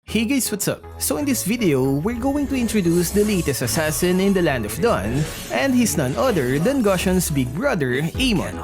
Hey guys, what's up? So in this video, we're going to introduce the latest assassin in the Land of Dawn, and he's none other than Gusion's big brother, Aamon.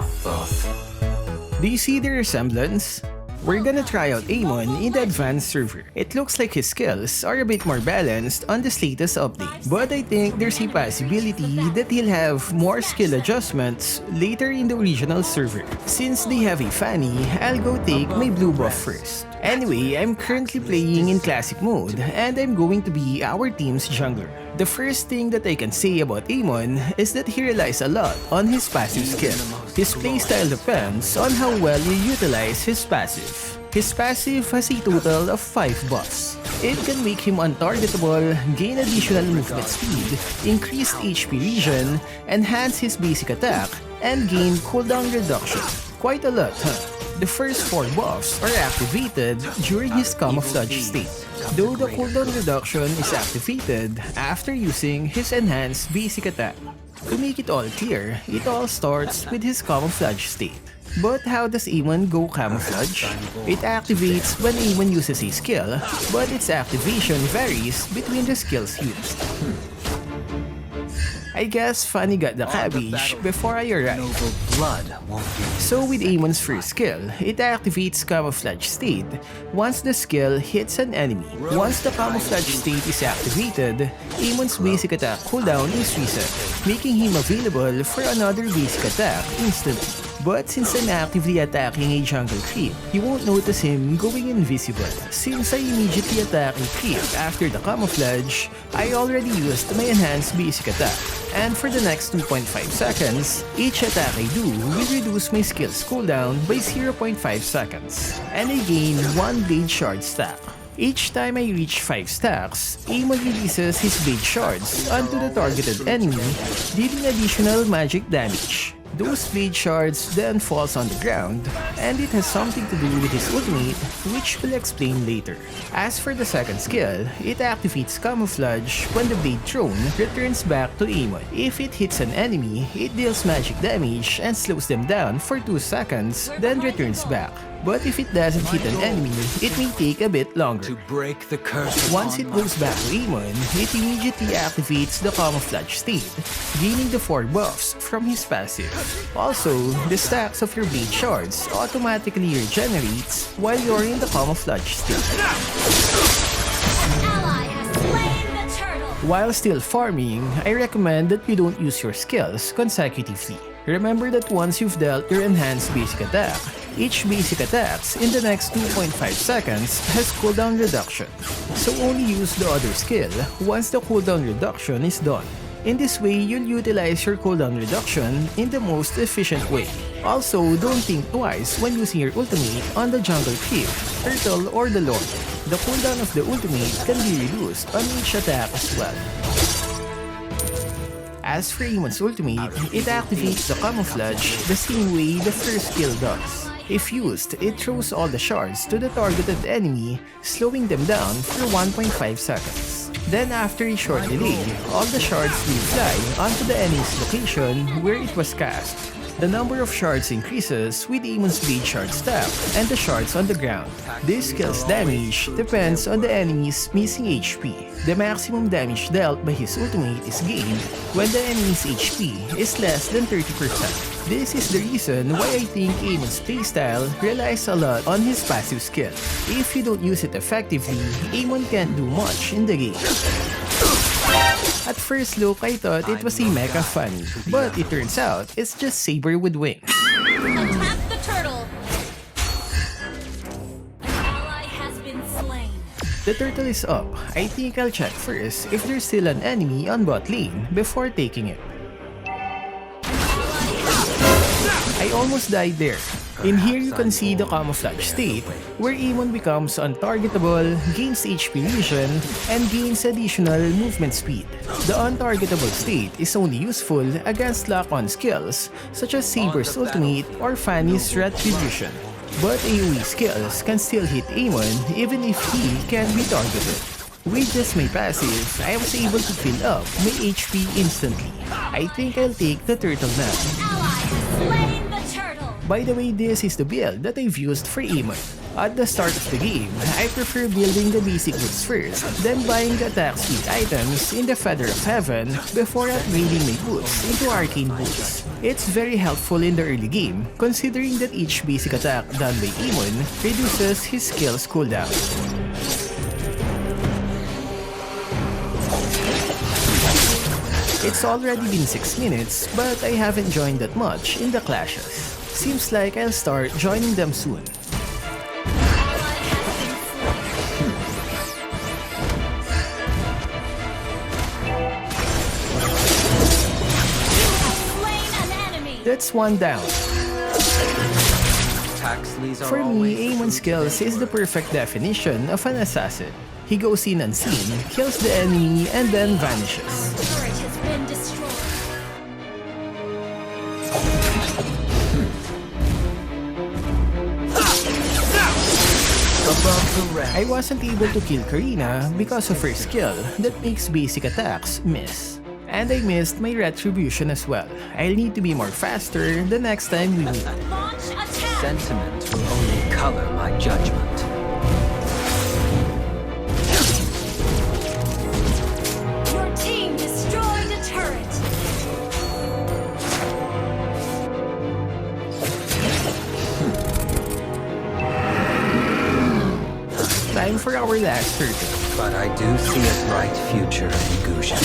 Do you see the resemblance? We're gonna try out Aamon in the advanced server. It looks like his skills are a bit more balanced on this latest update, but I think there's a possibility that he'll have more skill adjustments later in the original server. Since they have a Fanny, I'll go take my blue buff first. Anyway, I'm currently playing in classic mode, and I'm going to be our team's jungler. The first thing that I can say about Aamon is that he relies a lot on his passive skill. His playstyle depends on how well you utilize his passive. His passive has a total of 5 buffs. It can make him untargetable, gain additional movement speed, increased HP regen, enhance his basic attack, and gain cooldown reduction. Quite a lot, huh? The first 4 buffs are activated during his camouflage state, though the cooldown reduction is activated after using his enhanced basic attack. To make it all clear, it all starts with his camouflage state. But how does Aamon go camouflage? It activates when Aamon uses a skill, but its activation varies between the skills used. I guess Fanny got the cabbage before I arrived. So with Aamon's first skill, it activates camouflage state once the skill hits an enemy. Once the camouflage state is activated, Aamon's basic attack cooldown is reset, making him available for another basic attack instantly. But since I'm actively attacking a jungle creep, you won't notice him going invisible. Since I immediately attack a creep after the camouflage, I already used my enhanced basic attack. And for the next 2.5 seconds, each attack I do will reduce my skill's cooldown by 0.5 seconds. And I gain 1 blade shard stack. Each time I reach 5 stacks, Aamon releases his blade shards onto the targeted enemy, dealing additional magic damage. Those blade shards then falls on the ground, and it has something to do with his ultimate, which we'll explain later. As for the second skill, it activates camouflage when the blade thrown returns back to Aamon. If it hits an enemy, it deals magic damage and slows them down for 2 seconds, then returns back. But if it doesn't hit an enemy, it may take a bit longer. Once it goes back to Aamon, it immediately activates the camouflage state, gaining the 4 buffs from his passive. Also, the stacks of your blade shards automatically regenerates while you're in the camouflage state. While still farming, I recommend that you don't use your skills consecutively. Remember that once you've dealt your enhanced basic attack, each basic attacks in the next 2.5 seconds has cooldown reduction. So only use the other skill once the cooldown reduction is done. In this way, you'll utilize your cooldown reduction in the most efficient way. Also, don't think twice when using your ultimate on the jungle creep, turtle, or the lord. The cooldown of the ultimate can be reduced on each attack as well. As for Aamon's ultimate, it activates the camouflage the same way the first skill does. If used, it throws all the shards to the targeted enemy, slowing them down for 1.5 seconds. Then after a short delay, all the shards will fly onto the enemy's location where it was cast. The number of shards increases with Aamon's blade shard stack and the shards on the ground. This skill's damage depends on the enemy's missing HP. The maximum damage dealt by his ultimate is gained when the enemy's HP is less than 30%. This is the reason why I think Aamon's playstyle relies a lot on his passive skill. If you don't use it effectively, Aamon can't do much in the game. At first look, I thought it was a mecha Fanny, but it turns out it's just Saber with wings. Attack the turtle! An ally has been slain. The turtle is up. I think I'll check first if there's still an enemy on bot lane before taking it. I almost died there. In here you can see the camouflage state, where Aamon becomes untargetable, gains HP regen, and gains additional movement speed. The untargetable state is only useful against lock-on skills, such as Saber's ultimate or Fanny's retribution. But AoE skills can still hit Aamon even if he can't be targeted. With just my passive, I was able to fill up my HP instantly. I think I'll take the turtle now. By the way, this is the build that I've used for Aamon. At the start of the game, I prefer building the basic boots first, then buying the attack speed items in the Feather of Heaven before upgrading my boots into arcane boots. It's very helpful in the early game, considering that each basic attack done by Aamon reduces his skill's cooldown. It's already been 6 minutes, but I haven't joined that much in the clashes. Seems like I'll start joining them soon. That's one down. For me, Aamon's skills is the perfect definition of an assassin. He goes in unseen, kills the enemy, and then vanishes. Turret has been destroyed. I wasn't able to kill Karina because of her skill that makes basic attacks miss. And I missed my retribution as well. I'll need to be more faster the next time we meet. Launch attack. Sentiment will only color my judgment. Your team destroyed a turret. Time for our last turtle. But I do see a bright future in Gusion.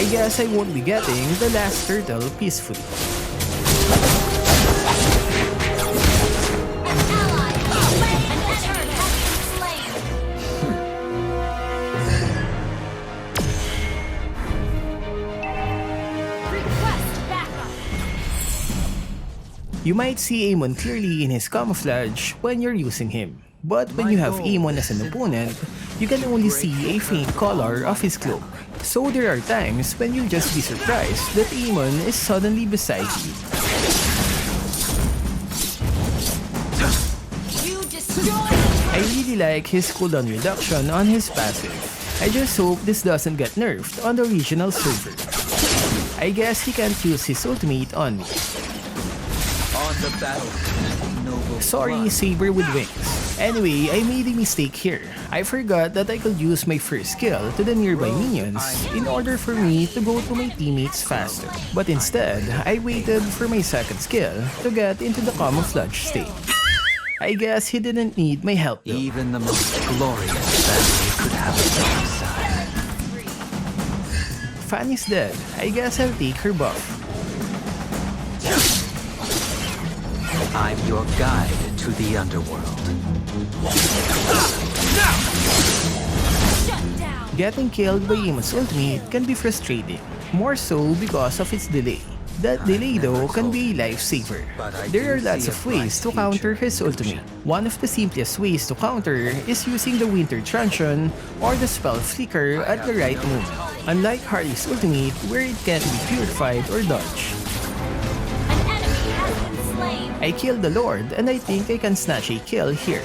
I guess I won't be getting the last turtle peacefully. An ally has slain. An turret has been slain. Request backup. You might see Aamon clearly in his camouflage when you're using him. But when you have Aamon as an opponent, you can only see a faint color of his cloak. So there are times when you'll just be surprised that Aamon is suddenly beside you. You destroyed a turret. I really like his cooldown reduction on his passive. I just hope this doesn't get nerfed on the regional server. I guess he can't use his ultimate on me. On the battlefield, noble Sorry, blood. Saber with wings. Anyway, I made a mistake here. I forgot that I could use my first skill to the nearby minions in order for me to go to my teammates faster. But instead, I waited for my second skill to get into the camouflage state. I guess he didn't need my help though. Even the most glorious family could have a dark side. Fanny's dead. I guess I'll take her buff. I'm your guide into the underworld. Shut down. Getting killed by Aemon's ultimate can be frustrating, more so because of its delay. That delay though can be a lifesaver. There are lots of ways to counter his ultimate. One of the simplest ways to counter is using the Winter Truncheon or the spell Flicker at the right moment. Unlike Harley's ultimate where it can't be purified or dodged. An enemy has been slain. I killed the Lord and I think I can snatch a kill here.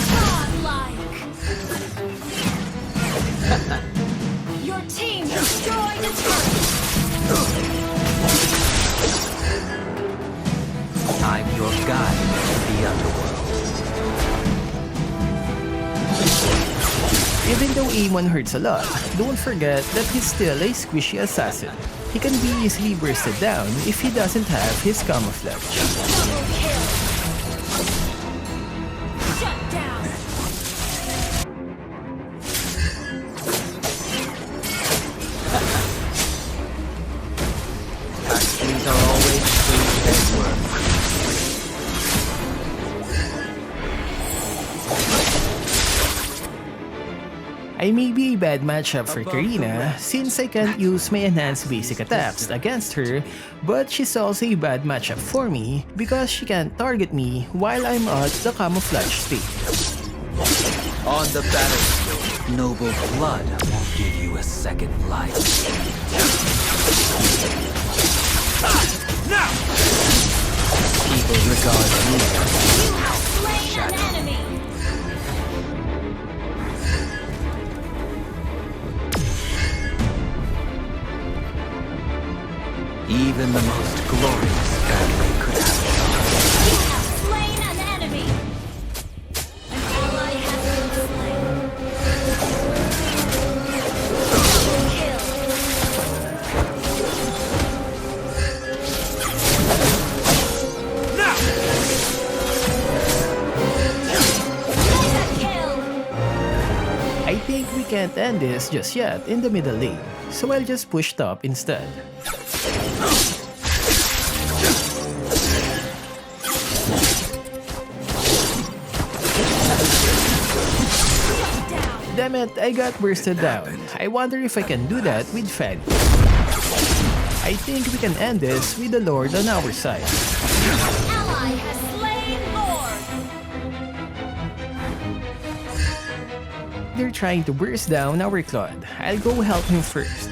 Godlike. Your team destroyed a turret. I'm your guide into the underworld. Even though Aamon hurts a lot, don't forget that he's still a squishy assassin. He can be easily bursted down if he doesn't have his camouflage. Double kill. Shut down. Factories are always true to their word. I may be a bad matchup for Karina since I can't use my enhanced basic attacks against her, but she's also a bad matchup for me because she can't target me while I'm at the camouflage state. On the battlefield, noble blood won't give you a second life. People regard me as You have slain an enemy. Even the most glorious family could have it. You have slain an enemy. An ally has been slain. Double kill. Mega kill. I think we can't end this just yet in the middle lane, so I'll just push top instead. Damn it, I got bursted down. I wonder if I can do that with Fanny. I think we can end this with the Lord on our side. Ally has slain Lord. They're trying to burst down our Claude. I'll go help him first.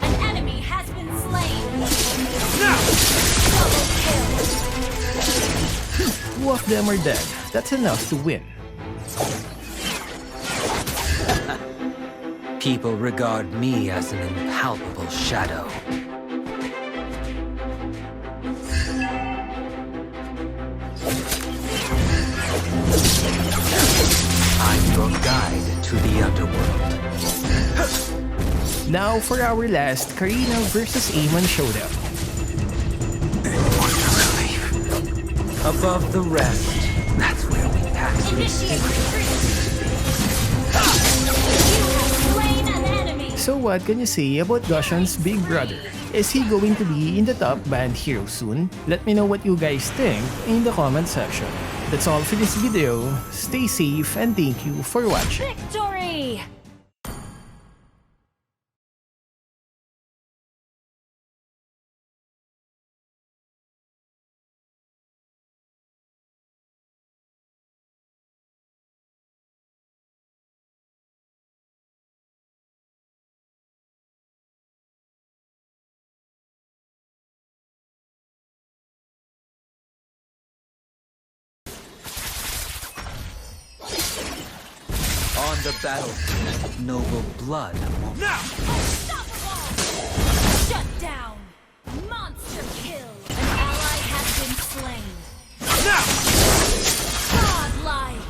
An enemy has been slain. Double kill. Two of them are dead. That's enough to win. People regard me as an impalpable shadow. I'm your guide to the underworld. Now for our last Karina versus Aamon showdown. Above the rest, that's where we pass the Initiate retreat. You have slain an enemy. So what can you say about Gusion's big brother? Is he going to be in the top band hero soon? Let me know what you guys think in the comment section. That's all for this video. Stay safe and thank you for watching. Victory! On the battlefield, noble blood won't... Unstoppable! Shut down! Monster kill! An ally has been slain. Godlike!